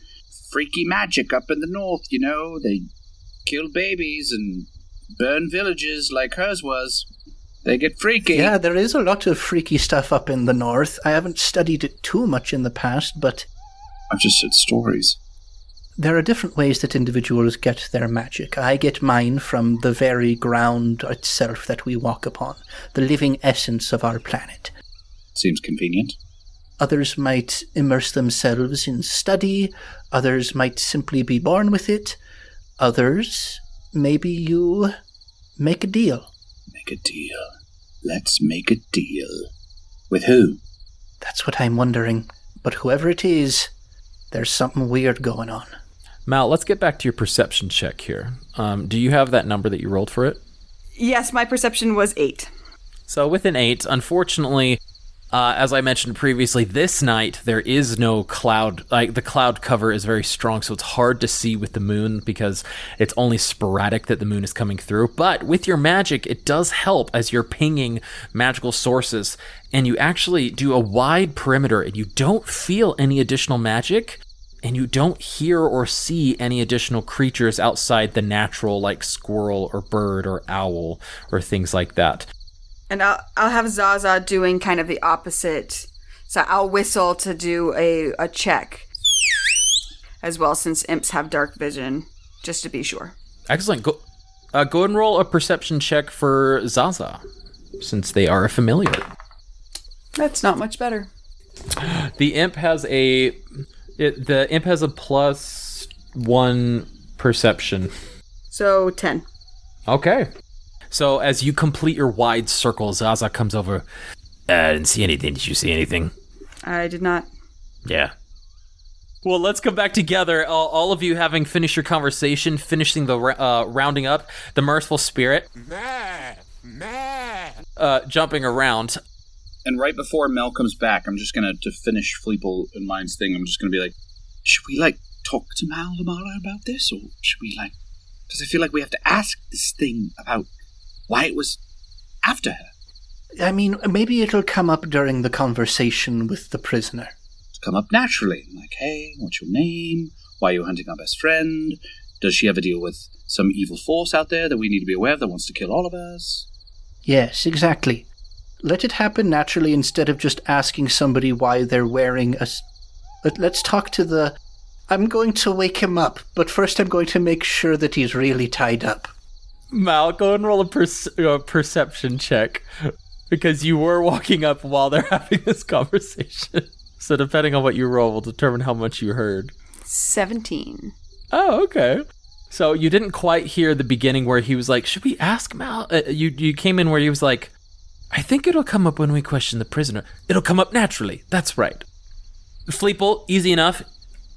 freaky magic up in the north, you know? They kill babies and burn villages like hers was. They get freaky. Yeah, there is a lot of freaky stuff up in the north. I haven't studied it too much in the past, but I've just heard stories. There are different ways that individuals get their magic. I get mine from the very ground itself that we walk upon, the living essence of our planet. Seems convenient. Others might immerse themselves in study. Others might simply be born with it. Others, maybe you make a deal. Make a deal. Let's make a deal. With who? That's what I'm wondering. But whoever it is, there's something weird going on. Mal, let's get back to your perception check here. Do you have that number that you rolled for it? Yes, my perception was 8. So with an 8, unfortunately, as I mentioned previously, this night there is no cloud. Like, the cloud cover is very strong, so it's hard to see with the moon because it's only sporadic that the moon is coming through. But with your magic, it does help as you're pinging magical sources, and you actually do a wide perimeter, and you don't feel any additional magic, and you don't hear or see any additional creatures outside the natural, like squirrel or bird or owl or things like that. And I'll have Zaza doing kind of the opposite. So I'll whistle to do a check as well, since imps have dark vision, just to be sure. Excellent. Go ahead and roll a perception check for Zaza, since they are a familiar. That's not much better. The imp has a +1 perception. So 10. Okay. So as you complete your wide circle, Zaza comes over. I didn't see anything. Did you see anything? I did not. Yeah. Well, let's come back together. All of you having finished your conversation, finishing the rounding up, the merciful spirit. Jumping around. And right before Mel comes back, I'm just going to finish Fleeple and mine's thing. I'm just going to be like, should we, like, talk to Mal tomorrow about this? Or should we, like... Because I feel like we have to ask this thing about why it was after her. I mean, maybe it'll come up during the conversation with the prisoner. It'll come up naturally. Like, hey, what's your name? Why are you hunting our best friend? Does she ever deal with some evil force out there that we need to be aware of that wants to kill all of us? Yes, exactly. Let it happen naturally instead of just asking somebody why they're wearing a... Let's talk to the... I'm going to wake him up, but first I'm going to make sure that he's really tied up. Mal, go and roll a perception check, because you were walking up while they're having this conversation. So depending on what you roll will determine how much you heard. 17. Oh, okay. So you didn't quite hear the beginning where he was like, should we ask Mal? You came in where he was like, I think it'll come up when we question the prisoner. It'll come up naturally. That's right. Fleeple, easy enough.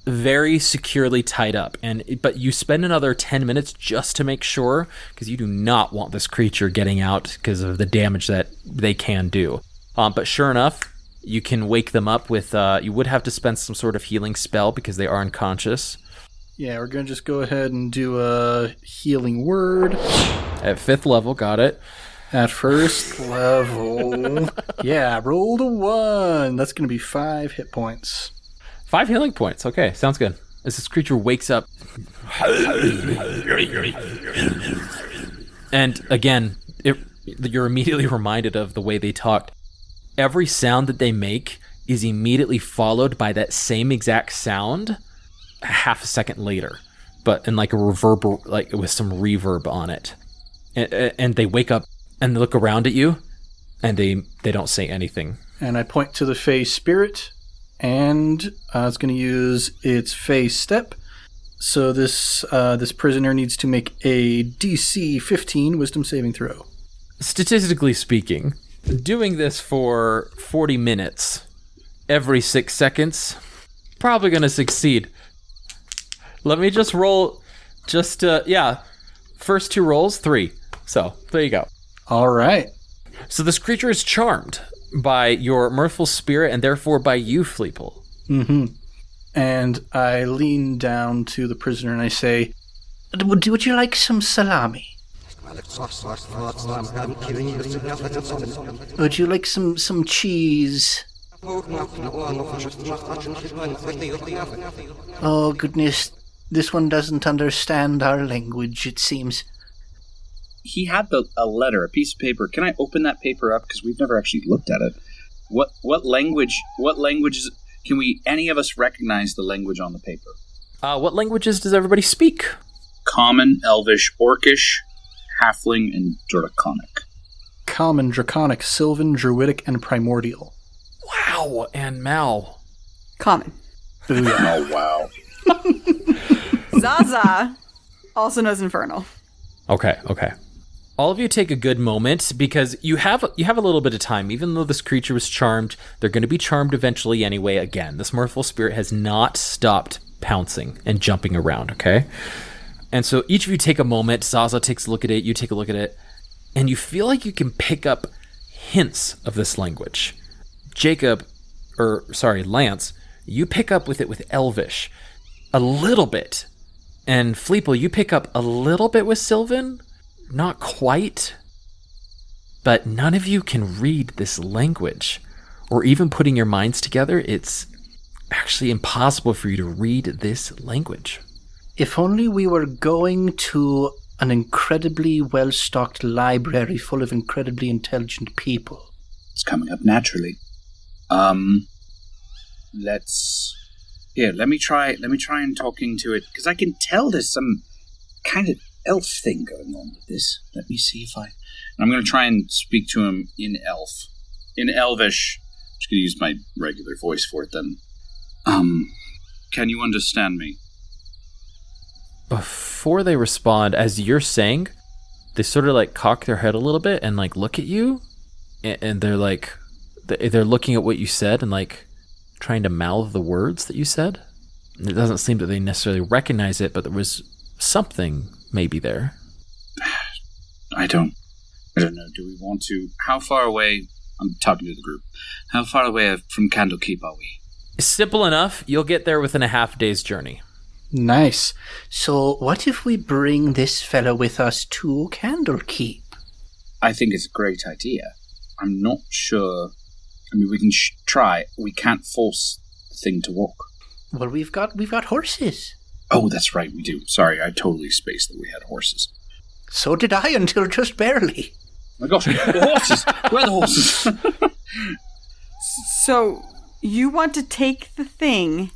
Very securely tied up. But you spend another 10 minutes just to make sure, because you do not want this creature getting out because of the damage that they can do. But sure enough, you can wake them up with... you would have to spend some sort of healing spell because they are unconscious. Yeah, we're going to just go ahead and do a healing word. At 5th level, got it. At first level. Yeah, rolled a 1. That's going to be 5 hit points. 5 healing points. Okay, sounds good. As this creature wakes up. And again, you're immediately reminded of the way they talked. Every sound that they make is immediately followed by that same exact sound half a second later, but in like a reverb, like with some reverb on it. And they wake up and look around at you, and they don't say anything. And I point to the Fey spirit, and it's going to use its Fey step. So this prisoner needs to make a DC 15 Wisdom saving throw. Statistically speaking, doing this for 40 minutes, every 6 seconds, probably going to succeed. Let me just roll, first 2 rolls, 3. So, there you go. All right. So this creature is charmed by your mirthful spirit and therefore by you, Fleeple. Mm-hmm. And I lean down to the prisoner and I say, Would you like some salami? Would you like some cheese? Oh, goodness. This one doesn't understand our language, it seems. He had a letter, a piece of paper. Can I open that paper up? Because we've never actually looked at it. What languages can we, any of us, recognize the language on the paper? What languages does everybody speak? Common, Elvish, Orcish, Halfling, and Draconic. Common, Draconic, Sylvan, Druidic, and Primordial. Wow, and Mal. Common. Ooh, yeah. Oh, wow. Zaza also knows Infernal. Okay. All of you take a good moment because you have a little bit of time. Even though this creature was charmed, they're going to be charmed eventually anyway. Again, this mirthful spirit has not stopped pouncing and jumping around, okay? And so each of you take a moment. Zaza takes a look at it, you take a look at it, and you feel like you can pick up hints of this language. Lance, you pick up with it with Elvish a little bit. And Fleeple, you pick up a little bit with Sylvan. Not quite. But none of you can read this language. Or even putting your minds together, it's actually impossible for you to read this language. If only we were going to an incredibly well-stocked library full of incredibly intelligent people. It's coming up naturally. Let me try and talking to it, because I can tell there's some kind of elf thing going on with this. Let me see if I'm going to try and speak to him in elf. In Elvish. I'm just going to use my regular voice for it then. Can you understand me? Before they respond, as you're saying, they sort of like cock their head a little bit and like look at you, and they're like, they're looking at what you said and like trying to mouth the words that you said. And it doesn't seem that they necessarily recognize it, but there was something maybe there. I don't know. Do we want to? How far away? I'm talking to the group. How far away from Candlekeep are we? Simple enough. You'll get there within a half day's journey. Nice. So what if we bring this fella with us to Candlekeep? I think it's a great idea. I'm not sure. I mean, we can try. We can't force the thing to walk. Well, we've got horses. Oh, that's right, we do. Sorry, I totally spaced that we had horses. So did I, until just barely. Oh my gosh, the horses! Where are the horses? So, you want to take the thing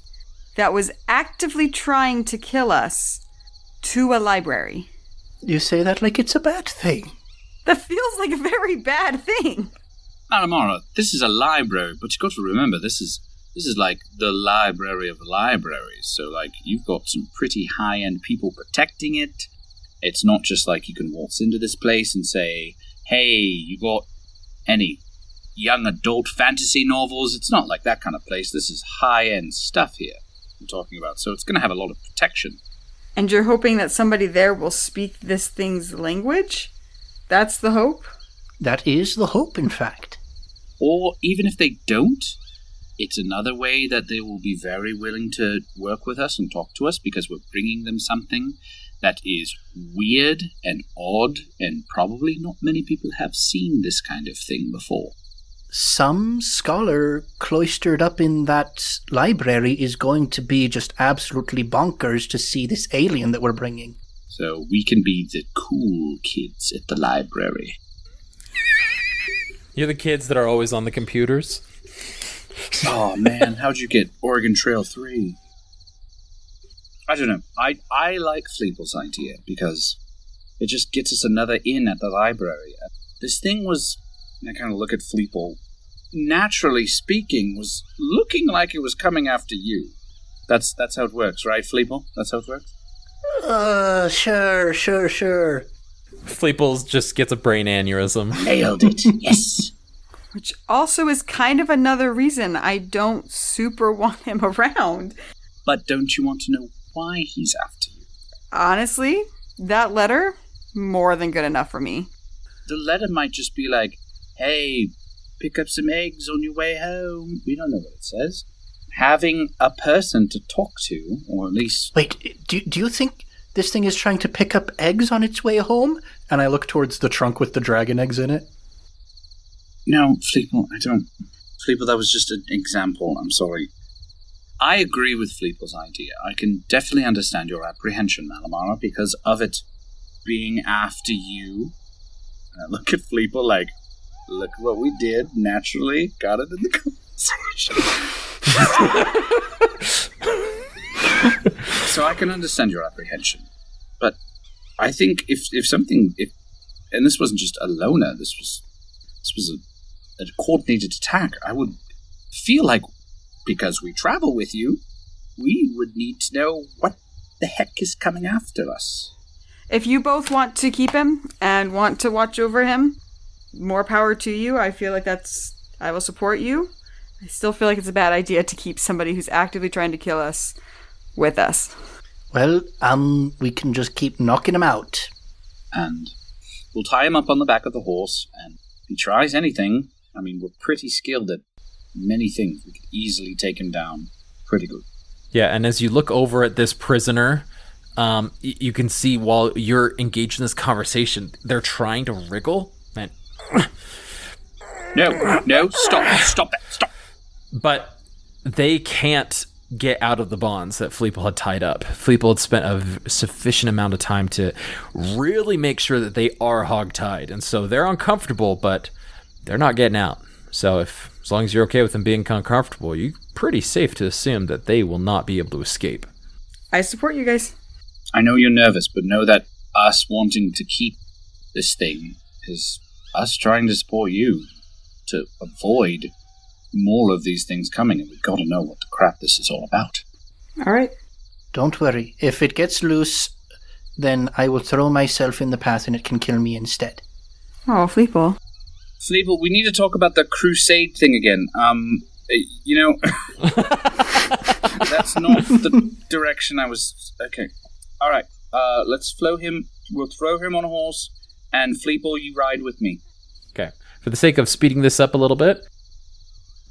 that was actively trying to kill us to a library? You say that like it's a bad thing. That feels like a very bad thing. Alamara, this is a library, but you got to remember, this is like the library of libraries. So, like, you've got some pretty high-end people protecting it. It's not just like you can waltz into this place and say, hey, you got any young adult fantasy novels? It's not like that kind of place. This is high-end stuff here I'm talking about. So it's going to have a lot of protection. And you're hoping that somebody there will speak this thing's language? That's the hope? That is the hope, in fact. Or even if they don't, it's another way that they will be very willing to work with us and talk to us because we're bringing them something that is weird and odd, and probably not many people have seen this kind of thing before. Some scholar cloistered up in that library is going to be just absolutely bonkers to see this alien that we're bringing. So we can be the cool kids at the library. You're the kids that are always on the computers? Oh man, how'd you get Oregon Trail 3? I don't know. I like Fleeple's idea because it just gets us another in at the library. This thing was, I kind of look at Fleeple, naturally speaking, was looking like it was coming after you. That's how it works, right, Fleeple? That's how it works? Sure. Fleeple just gets a brain aneurysm. Nailed it. Yes. Which also is kind of another reason I don't super want him around. But don't you want to know why he's after you? Honestly, that letter, more than good enough for me. The letter might just be like, hey, pick up some eggs on your way home. We don't know what it says. Having a person to talk to, or at least... Wait, do you think this thing is trying to pick up eggs on its way home? And I look towards the trunk with the dragon eggs in it. No, Fleeple, I don't... Fleeple, that was just an example. I'm sorry. I agree with Fleeple's idea. I can definitely understand your apprehension, Malamara, because of it being after you. And I look at Fleeple like, look what we did, naturally. Got it in the conversation. So I can understand your apprehension. But I think if something... and this wasn't just a loner, this was a coordinated attack, I would feel like, because we travel with you, we would need to know what the heck is coming after us. If you both want to keep him and want to watch over him, more power to you. I feel like I will support you. I still feel like it's a bad idea to keep somebody who's actively trying to kill us with us. Well, we can just keep knocking him out. And we'll tie him up on the back of the horse, and if he tries anything, I mean, we're pretty skilled at many things. We could easily take him down pretty good. Yeah, and as you look over at this prisoner, you can see while you're engaged in this conversation, they're trying to wriggle. And No, stop that. But they can't get out of the bonds that Fleeple had tied up. Fleeple had spent a sufficient amount of time to really make sure that they are hog-tied. And so they're uncomfortable, but they're not getting out. So as long as you're okay with them being uncomfortable, you're pretty safe to assume that they will not be able to escape. I support you guys. I know you're nervous, but know that us wanting to keep this thing is us trying to support you to avoid more of these things coming, and we've got to know what the crap this is all about. All right. Don't worry. If it gets loose, then I will throw myself in the path and it can kill me instead. Oh, Fleeple. Fleeple, we need to talk about the crusade thing again. That's not the direction I was... Okay. All right. Let's flow him. We'll throw him on a horse, and Fleeple, you ride with me. Okay. For the sake of speeding this up a little bit,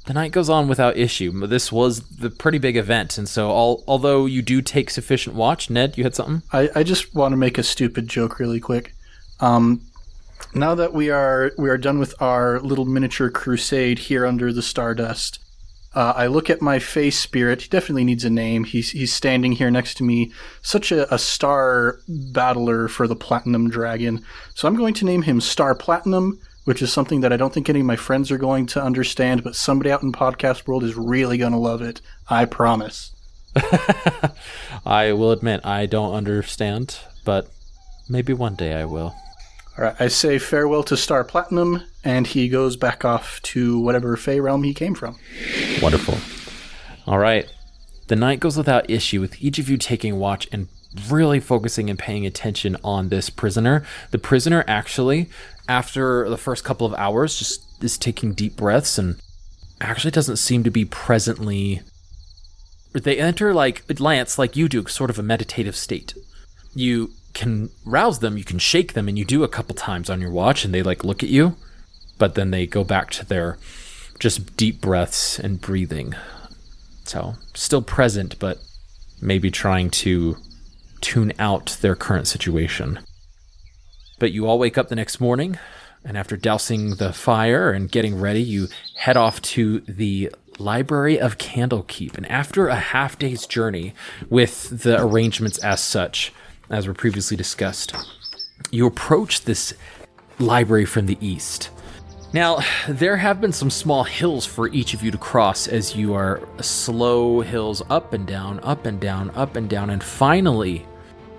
the night goes on without issue. This was the pretty big event, and so although you do take sufficient watch, Ned, you had something? I just want to make a stupid joke really quick. Now that we are done with our little miniature crusade here under the Stardust, I look at my face spirit. He definitely needs a name. He's standing here next to me, such a star battler for the Platinum Dragon. So I'm going to name him Star Platinum, which is something that I don't think any of my friends are going to understand, but somebody out in podcast world is really going to love it. I promise. I will admit, I don't understand, but maybe one day I will. All right, I say farewell to Star Platinum, and he goes back off to whatever Fey realm he came from. Wonderful. All right. The night goes without issue, with each of you taking watch and really focusing and paying attention on this prisoner. The prisoner actually, after the first couple of hours, just is taking deep breaths and actually doesn't seem to be presently... They enter, like Lance, like you do, sort of a meditative state. You can rouse them, you can shake them, and you do a couple times on your watch, and they look at you, but then they go back to their just deep breaths and breathing. So still present, but maybe trying to tune out their current situation. But you all wake up the next morning, and after dousing the fire and getting ready, you head off to the Library of Candlekeep. And after a half day's journey with the arrangements as such, as were previously discussed, you approach this library from the east. Now, there have been some small hills for each of you to cross as you are slow hills up and down, up and down, up and down, and finally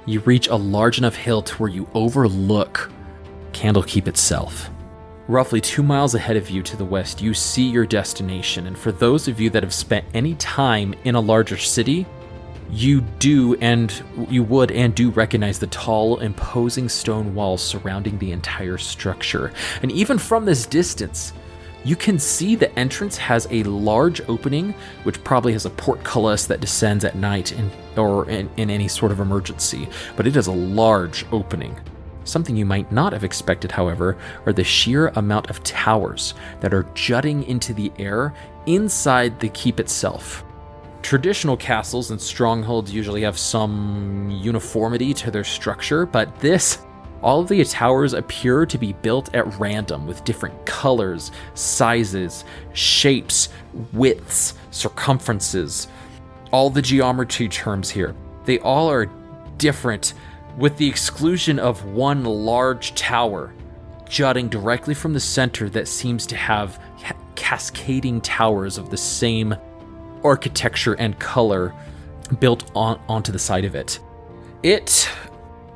you reach a large enough hill to where you overlook Candlekeep itself. Roughly 2 miles ahead of you to the west, you see your destination, and for those of you that have spent any time in a larger city, you would and do recognize the tall, imposing stone walls surrounding the entire structure. And even from this distance, you can see the entrance has a large opening, which probably has a portcullis that descends at night or in any sort of emergency, but it is a large opening. Something you might not have expected, however, are the sheer amount of towers that are jutting into the air inside the keep itself. Traditional castles and strongholds usually have some uniformity to their structure, but all of the towers appear to be built at random with different colors, sizes, shapes, widths, circumferences. All the geometry terms here, they all are different, with the exclusion of one large tower jutting directly from the center that seems to have cascading towers of the same architecture and color built onto the side of it. It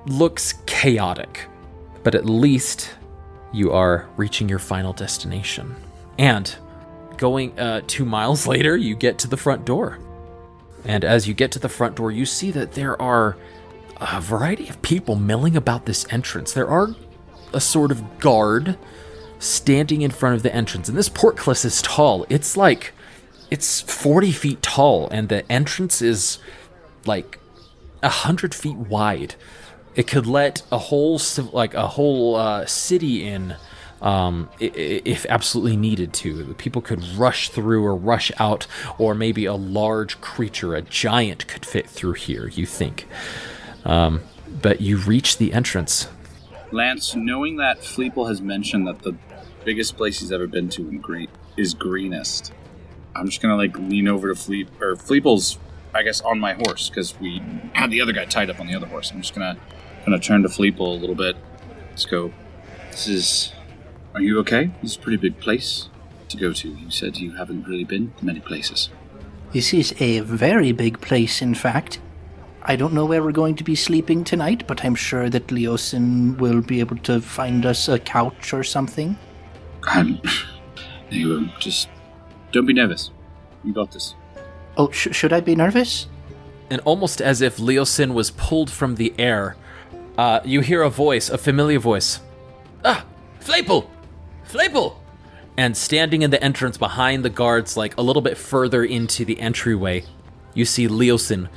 looks chaotic, but at least you are reaching your final destination. And going 2 miles later, you get to the front door. And as you get to the front door, you see that there are a variety of people milling about this entrance. There are a sort of guard standing in front of the entrance, and this portcullis is tall. It's 40 feet tall, and the entrance is like 100 feet wide. It could let a whole city in, if absolutely needed to. The people could rush through or rush out, or maybe a large creature, a giant, could fit through here, you think. But you reach the entrance. Lance, knowing that Fleeple has mentioned that the biggest place he's ever been to is greenest, I'm just gonna lean over to Fleeple's, I guess, on my horse, because we had the other guy tied up on the other horse. I'm just gonna turn to Fleeple a little bit. Let's go. Are you okay? This is a pretty big place to go to. You said you haven't really been to many places. This is a very big place, in fact. I don't know where we're going to be sleeping tonight, but I'm sure that Leosin will be able to find us a couch or something. Just don't be nervous. You got this. Oh, should I be nervous? And almost as if Leosin was pulled from the air, you hear a familiar voice. Ah, Fleeple! Fleeple! And standing in the entrance behind the guards, a little bit further into the entryway, you see Leosin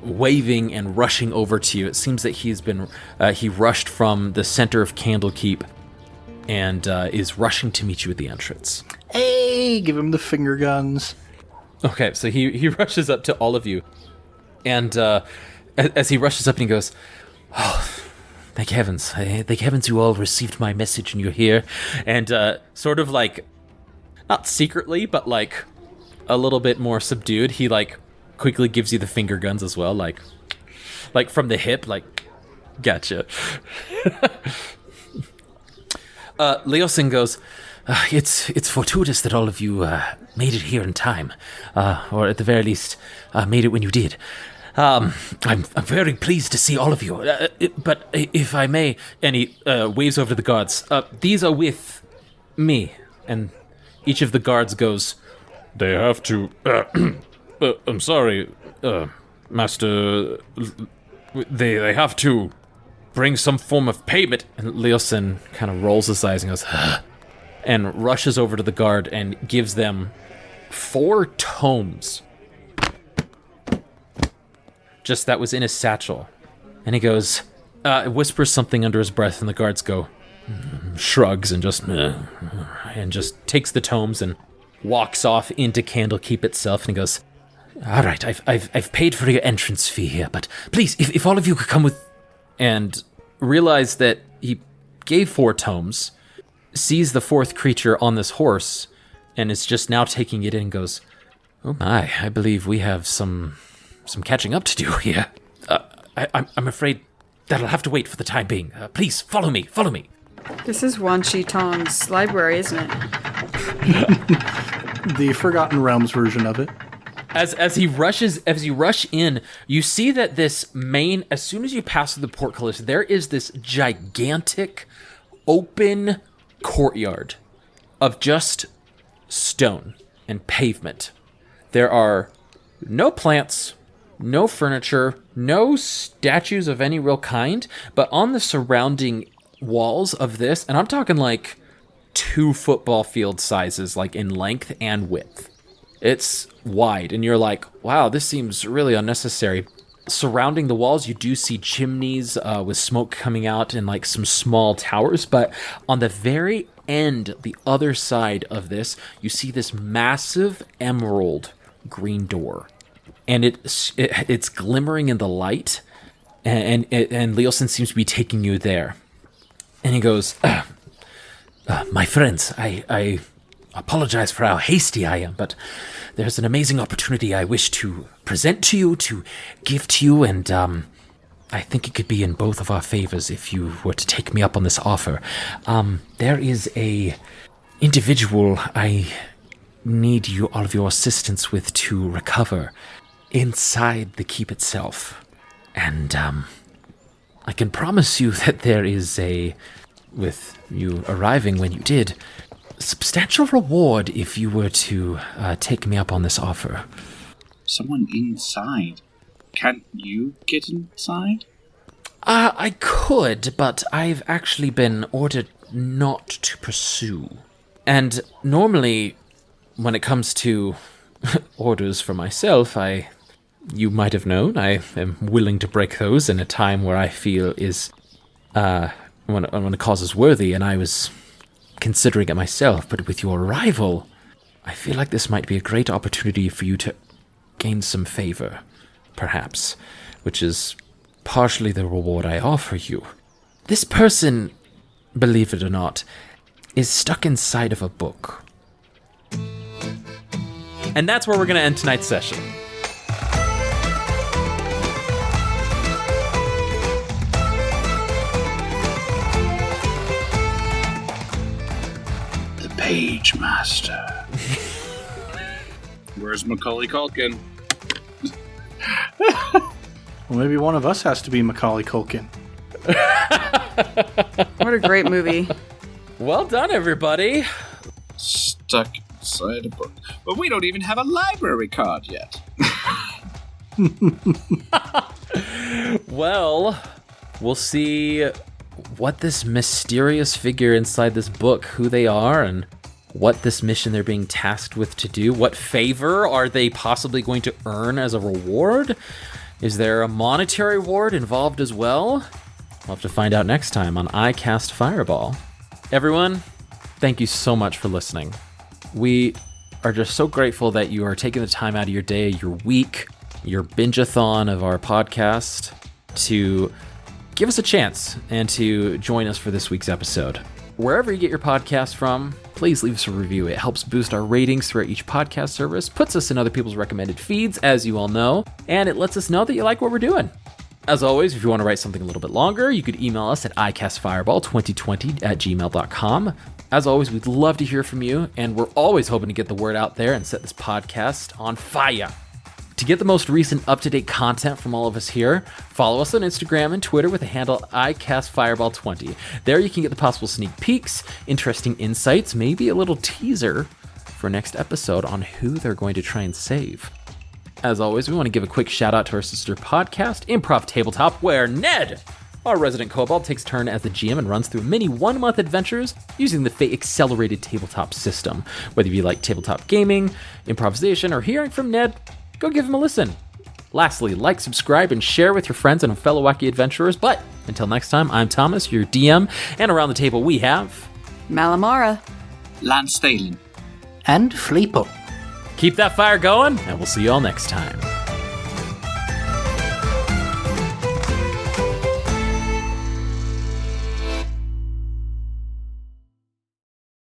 waving and rushing over to you. It seems that he rushed from the center of Candlekeep and is rushing to meet you at the entrance. Hey, give him the finger guns. Okay, so he rushes up to all of you, and as he rushes up and he goes, "Oh, thank heavens! Thank heavens you all received my message and you're here." And sort of not secretly, but a little bit more subdued, he quickly gives you the finger guns as well, like from the hip, gotcha. Leosin goes, it's fortuitous that all of you made it here in time, or at the very least, made it when you did. I'm very pleased to see all of you, but if I may, and he waves over to the guards, these are with me, and each of the guards goes, They have to... I'm sorry, Master... They have to bring some form of payment. And Leosin kind of rolls his eyes and goes, and rushes over to the guard and gives them 4 tomes. Just that was in his satchel. And he goes, whispers something under his breath, and the guards go, shrugs, and just takes the tomes and walks off into Candlekeep itself, and he goes, all right, I've paid for your entrance fee here, but please, if all of you could come with... And realize that he gave 4 tomes, sees the 4th creature on this horse, and is just now taking it in and goes, oh my, I believe we have some catching up to do here. I'm afraid that'll have to wait for the time being. Please, follow me. This is Wan Shi Tong's library, isn't it? The Forgotten Realms version of it. As you rush in, you see that as soon as you pass through the portcullis, there is this gigantic open courtyard of just stone and pavement. There are no plants, no furniture, no statues of any real kind, but on the surrounding walls of this, and I'm talking like 2 football field sizes, like in length and width. It's wide, and you're like, wow, this seems really unnecessary. Surrounding the walls, you do see chimneys with smoke coming out and like some small towers, but on the very end, the other side of this, you see this massive emerald green door, and it's glimmering in the light, and Leosin seems to be taking you there. And he goes, my friends, I apologize for how hasty I am, but there's an amazing opportunity I wish to present to you, to give to you, and I think it could be in both of our favors if you were to take me up on this offer. There is a individual I need all of your assistance with to recover inside the keep itself. And I can promise you that there is with you arriving when you did, substantial reward if you were to take me up on this offer. Someone inside. Can't you get inside? I could, but I've actually been ordered not to pursue. And normally, when it comes to orders for myself, you might have known, I am willing to break those in a time where I feel is, when a cause is worthy, and I was considering it myself. But with your arrival, I feel like this might be a great opportunity for you to gain some favor, perhaps, which is partially the reward I offer you. This person, believe it or not, is stuck inside of a book. And that's where we're going to end tonight's session. The Page Master. Where's Macaulay Culkin? Well, maybe one of us has to be Macaulay Culkin. What a great movie. Well done, everybody. Stuck inside a book. But we don't even have a library card yet. Well, we'll see what this mysterious figure inside this book, who they are, and what this mission they're being tasked with to do. What favor are they possibly going to earn as a reward? Is there a monetary reward involved as well? We'll have to find out next time on iCast Fireball. Everyone, thank you so much for listening. We are just so grateful that you are taking the time out of your day, your week, your binge-a-thon of our podcast to give us a chance and to join us for this week's episode. Wherever you get your podcast from, please leave us a review. It helps boost our ratings throughout each podcast service, puts us in other people's recommended feeds, as you all know, and it lets us know that you like what we're doing. As always, if you want to write something a little bit longer, you could email us at icastfireball2020@gmail.com. As always, we'd love to hear from you, and we're always hoping to get the word out there and set this podcast on fire. To get the most recent up-to-date content from all of us here, follow us on Instagram and Twitter with the handle icastfireball20. There you can get the possible sneak peeks, interesting insights, maybe a little teaser for next episode on who they're going to try and save. As always, we want to give a quick shout out to our sister podcast, Improv Tabletop, where Ned, our resident kobold, takes turn as the GM and runs through mini one-month adventures using the Fate Accelerated Tabletop system. Whether you like tabletop gaming, improvisation, or hearing from Ned, go give him a listen. Lastly, like, subscribe, and share with your friends and fellow wacky adventurers. But until next time, I'm Thomas, your DM, and around the table we have Malamara. Lance Thalen. And Fleeple. Keep that fire going, and we'll see you all next time.